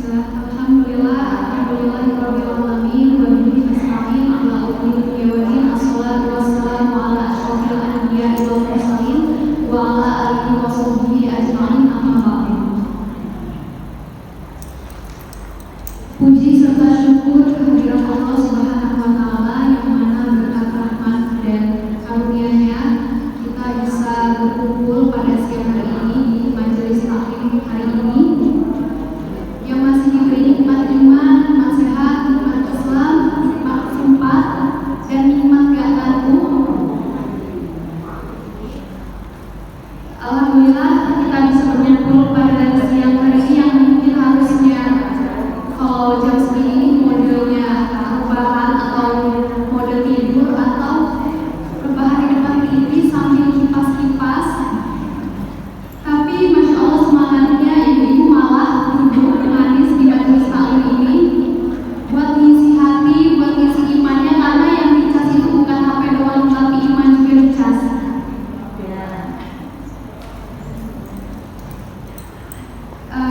Alhamdulillahirobbilalamin wa bihi nasta'in ala umuri dunya waddin. Assalatu wassalamu ala asyrofil anbiya'i wal mursalin wa ala alihi wa sahbihi ajma'in, amma ba'du. Puji serta syukur kehadirat Allah Subhanahu wa taala yang mana berkat rahmat dan karunia-Nya kita bisa berkumpul pada siang hari ini di majelis taklim hari ini yang masih diberi nikmat iman, nikmat sehat, nikmat Islam, nikmat sempat, dan nikmat gak laku. Alhamdulillah kita bisa berkumpul pada siang hari ini yang mungkin harusnya kalau jam segini modelnya rebahan atau model tidur atau rebahan di depan TV sambil kipas-kipas. Tapi Masya Allah semangatnya ibu-ibu malah duduk manis di majelis taklim ini buat ngisi hati, buat ngisi imannya, karena yang dicas itu bukan HP doang tapi iman juga dicas.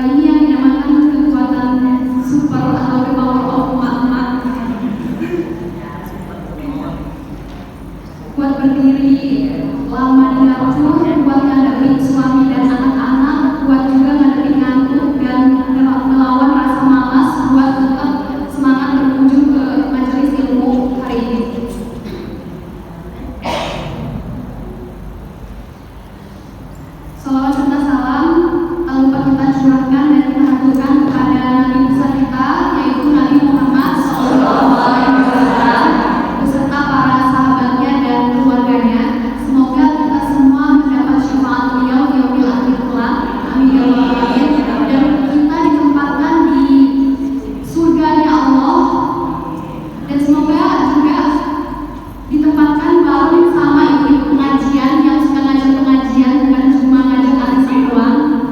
Ini yang dinamakan kekuatan super atau the power of emak-emak. Buat berdiri lama di dapur, buat ngadepin suami dan anak-anak, buat juga ngadepin ngantuk dan melawan rasa malas, buat tetap semangat berkunjung ke majelis ilmu hari ini. Salawat serta salam tak lupa kita curahkan dan kita haturkan kepada Nabi besar kita, yaitu Nabi Muhammad SAW beserta para sahabatnya dan keluarganya. Semoga kita semua mendapat syafaat beliau di yaumil akhir kelak. Amin ya rabbal alamin. Dan kita ditempatkan di surganya Allah, dan semoga juga ditempatkan bareng sama ibu-ibu pengajian yang suka ngajak pengajian, bukan cuma ngajak arisan doang.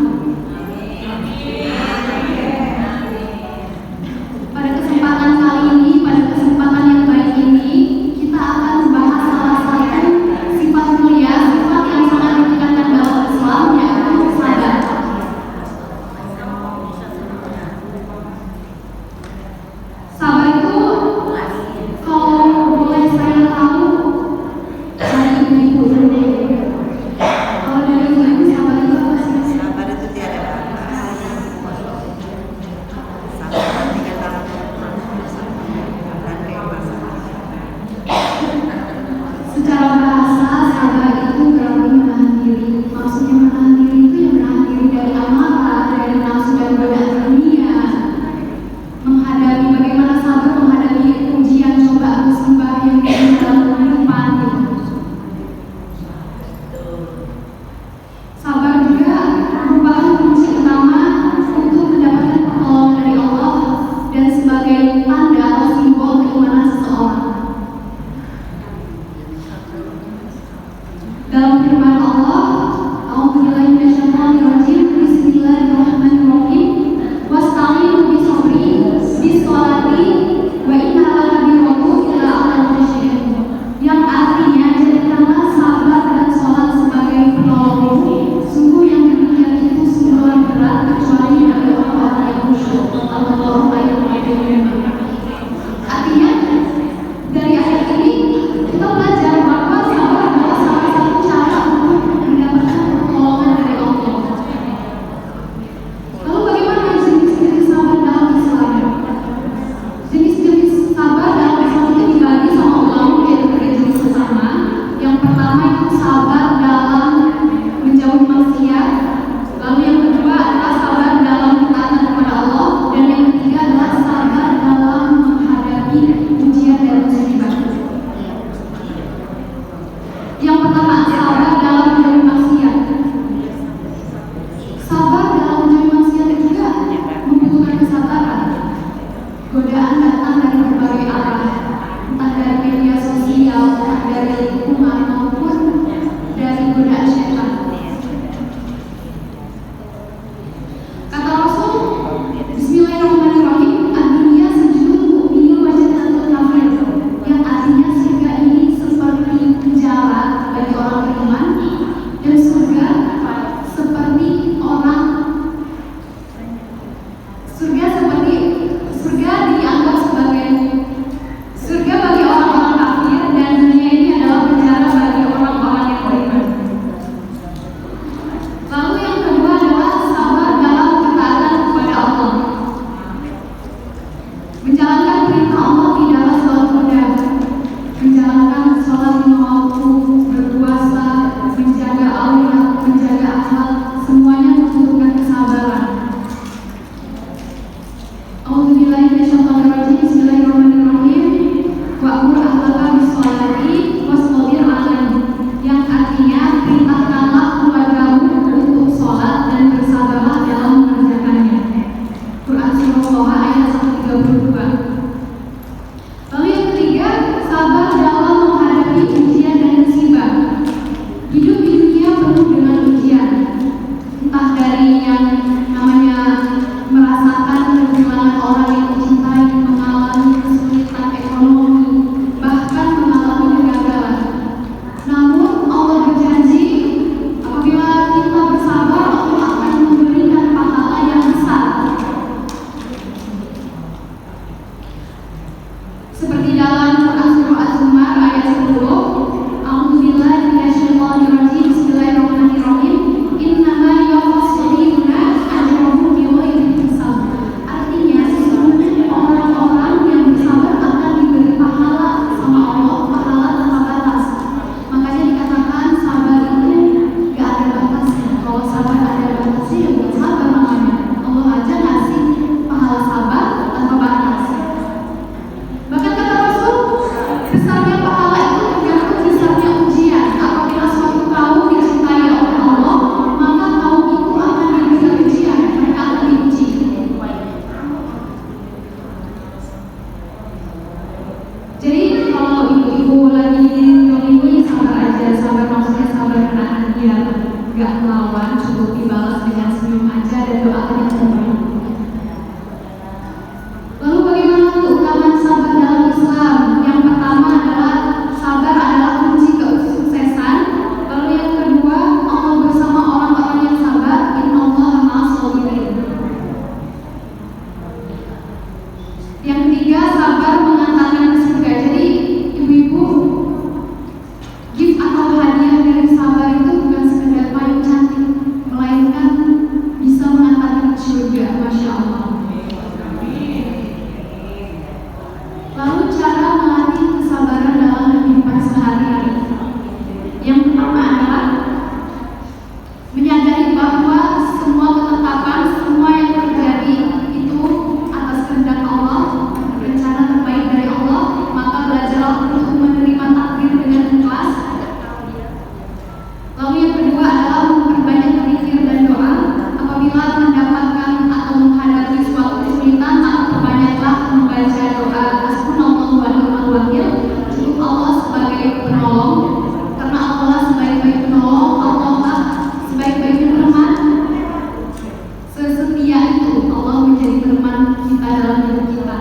sesetia itu Allah menjadi teman kita dalam hidup kita.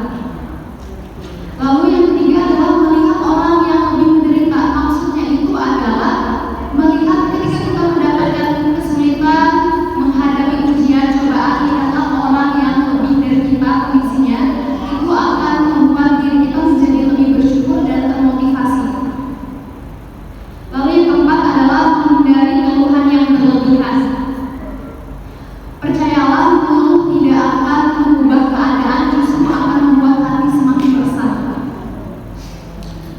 Lalu yang ketiga adalah melihat orang yang lebih menderita. Maksudnya itu adalah melihat ketika kita mendapatkan kesulitan, menghadapi ujian, cobaan, lihatlah orang yang lebih dari kita kondisinya, itu akan membuat diri kita menjadi lebih bersyukur dan termotivasi. Lalu yang keempat adalah menghindari keluhan yang berlebihan. Percayalah, mengeluh tidak akan mengubah keadaan, justru akan membuat hati semakin resah.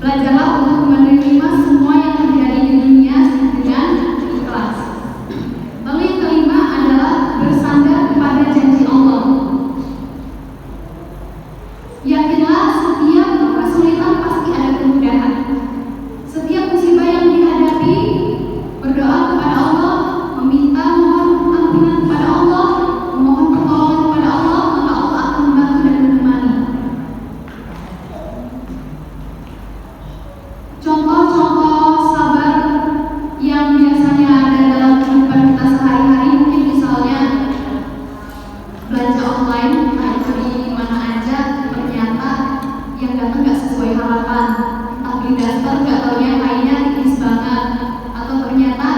Belajarlah untuk menerima semua yang terjadi di dunia dengan ikhlas. Lalu yang kelima adalah bersandar kepada janji Allah. Yakinlah setiap kesulitan pasti ada kemudahan. Setiap musibah yang dihadapi, berdoa kepada Allah, meminta mohon ampunan kepada Allah, memohon pertolongan kepada Allah, maka Allah akan membantu dan menemani. Contoh-contoh sabar yang biasanya ada dalam kehidupan kita sehari-hari, mungkin misalnya belanja online, itu di mana aja, ternyata yang datang nggak sesuai harapan. Entah beli daster, nggak taunya kainnya tipis banget, atau ternyata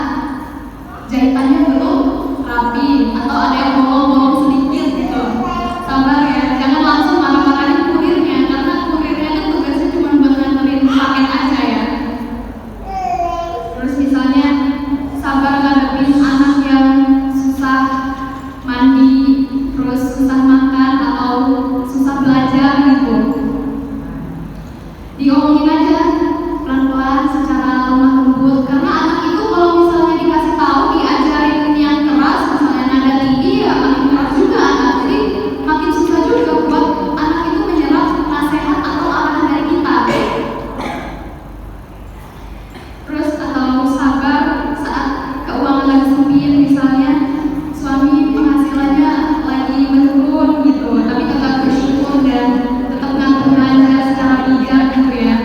jahitannya belum rapi, atau ada yang bolong-bolong sedikit gitu. Sabar ya, jangan langsung marah-marahin kurirnya, karena kurirnya kan tugasnya cuma buat nganterin paket aja ya. Terus misalnya sabar ngadepin anak yang susah mandi, terus susah makan atau susah belajar gitu. Diomongin aja pelan-pelan secara lemah lembut, karena anak itu kalau misalnya dikasih tahu diajarin yang keras, misalnya nada tinggi ya makin keras juga anak, jadi makin susah juga buat anak itu menyerap nasihat atau arahan dari kita. Terus atau sabar saat keuangan lagi sempit, misalnya suami penghasilannya lagi menurun gitu, tapi tetap bersyukur dan tetap ngatur belanja secara bijak gitu ya.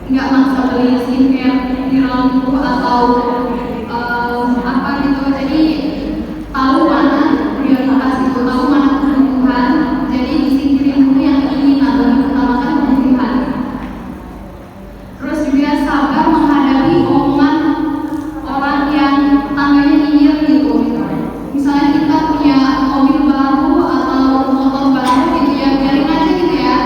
Nggak maksa beli skincare di lampu atau apa gitu, jadi tahu mana prioritas itu, tahu mana kebutuhan, jadi disingkirin dulu yang keinginan, lebih utamakan kebutuhan. Terus juga sabar menghadapi omongan orang yang tangganya nyinyir gitu. Misalnya kita punya mobil baru atau motor baru gitu ya, biarin aja gitu ya,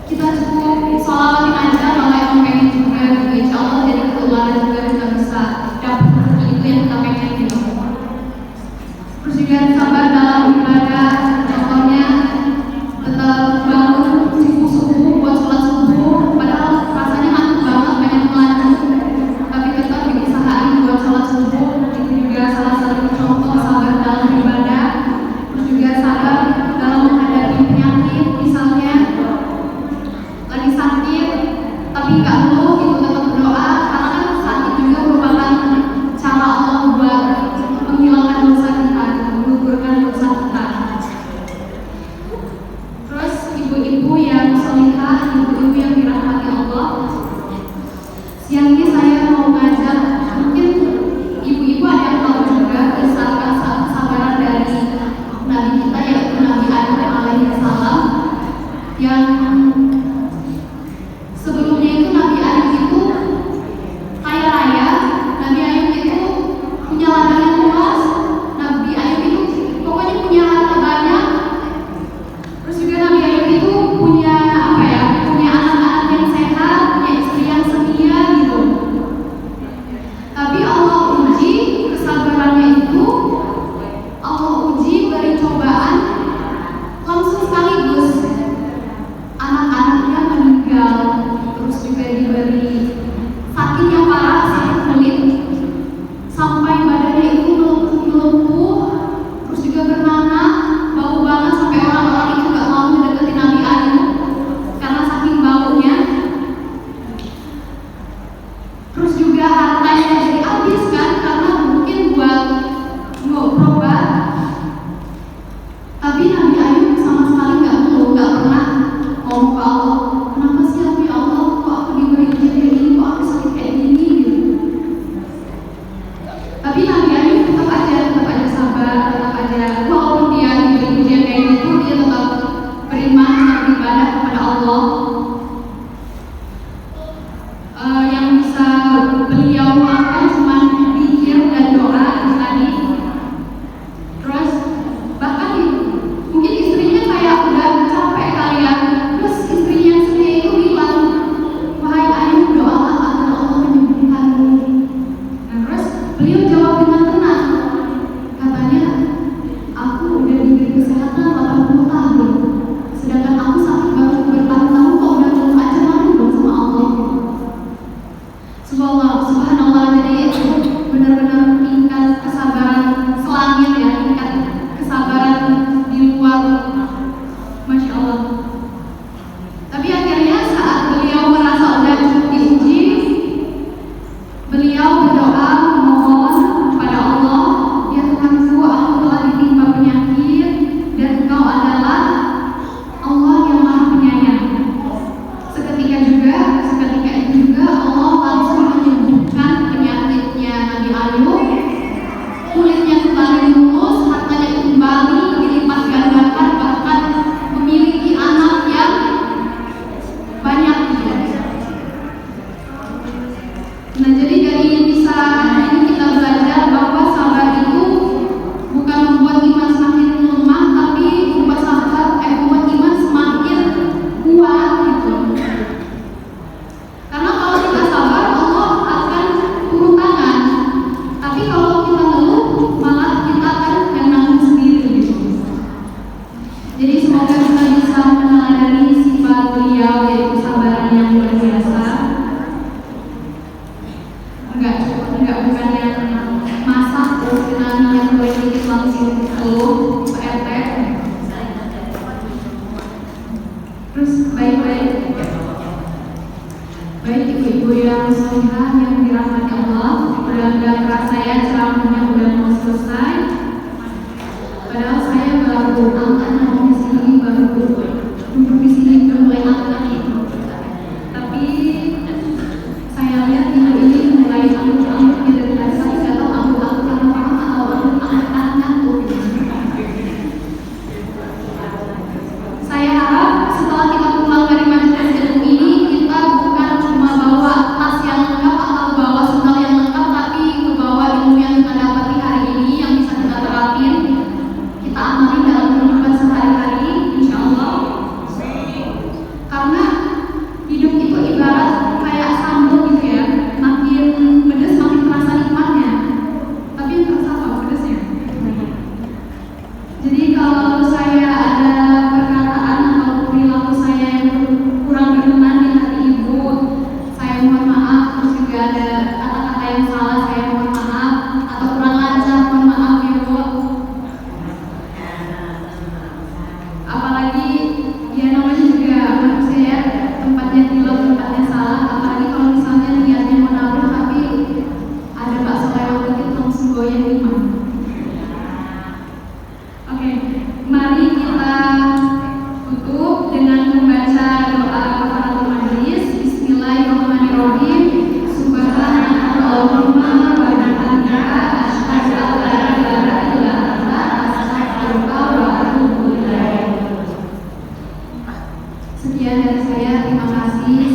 kita cukup sholawatin aja kalau emang pengen juga gitu, insya Allah jadi ketularan juga kita bisa dapet rezeki itu yang kita pengen gitu. Terus juga sabar dalam ibadah, contohnya tetap bangun subuh-subuh buat sholat subuh, padahal rasanya ngantuk banget, pengen melanjut, tapi tetap diusahain buat sholat subuh. Itu juga salah satu contoh sabar dalam ibadah. Terus juga sabar dalam menghadapi penyakit, misalnya lagi sakit tapi nggak ngeluh gitu, tetap berdoa, karena kan sakit juga merupakan cara Allah buat menghilangkan dosa kita, menggugurkan dosa kita. Terus ibu-ibu yang solihah, ibu-ibu yang dirahmati Allah, siang ini saya mau ngajak, mungkin ibu-ibu ada yang tahu juga kisah kesabaran dari Nabi kita, yaitu Nabi Ayub alaihissalam, yang sebelumnya itu Nabi Ayub itu kaya raya, Nabi Ayub itu punya ladang yang luas, Nabi Ayub itu pokoknya punya harta banyak. Terus juga Nabi Ayub itu punya apa ya, punya anak-anak yang sehat, punya istri yang setia gitu. Tapi Allah uji kesabarannya itu, Allah uji beri cobaan langsung sekaligus. Anak-anaknya meninggal, terus juga diberi sakit yang parah, sakit kulit, sampai badannya itu melepuh, terus juga bernanah, bau banget, sampai orang-orang itu gak mau mendekati Nabi Ayub karena saking baunya. Terus juga hartanya jadi habis kan, karena mungkin buat berobat. Tapi Nabi Ayub sama sekali gak pernah ngomong ke Allah, kenapa sih ya Allah kok aku diberi ujian kayak gini? Wabarakatuh, Pak RT. Terus baik-baik ibu-ibu yang solihah yang dirahmati Allah. Udah kerasa ya ceramahnya udah mau selesai. Padahal saya baru angkat di sini, baru duduk di sini udah mulai angkat. Tapi saya lihat ini mulai angkat dari tadi, tapi nggak tahu angkat yang paham atau angkat tuh. Saya harap setelah kita pulang dari majelis ilmu ini, kita bukan cuma bawa tas yang lengkap atau bawa sendal yang lengkap, tapi membawa ilmu yang kita dapati hari ini yang bisa kita terapin, kita amali dalam kehidupan sehari-hari, insya Allah. Karena hidup itu ibarat kayak sambal gitu ya, makin pedas makin terasa nikmatnya, tapi yang terasa apa pedasnya. Jadi kalau saya ada perkataan atau perilaku saya yang kurang berkenan di hati ibu, saya mohon maaf. Terus juga ada kata-kata yang salah, saya mohon maaf. Atau kurang lancar, mohon maaf ya Bu. Apalagi ya namanya juga manusia ya, tempatnya hilang, tempatnya salah. Apalagi kalau misalnya niatnya mau nabrak tapi ada bakso lewat dikit langsung goyang iman. Oke, mari kita tutup dengan membaca doa kafaratul majelis. Bismillahirrahmanirrahim. Subhanakallahumma wa bihamdika asyhadu an la ilaha illa anta astaghfiruka wa atubu ilaik. Sekian dari saya, terima kasih.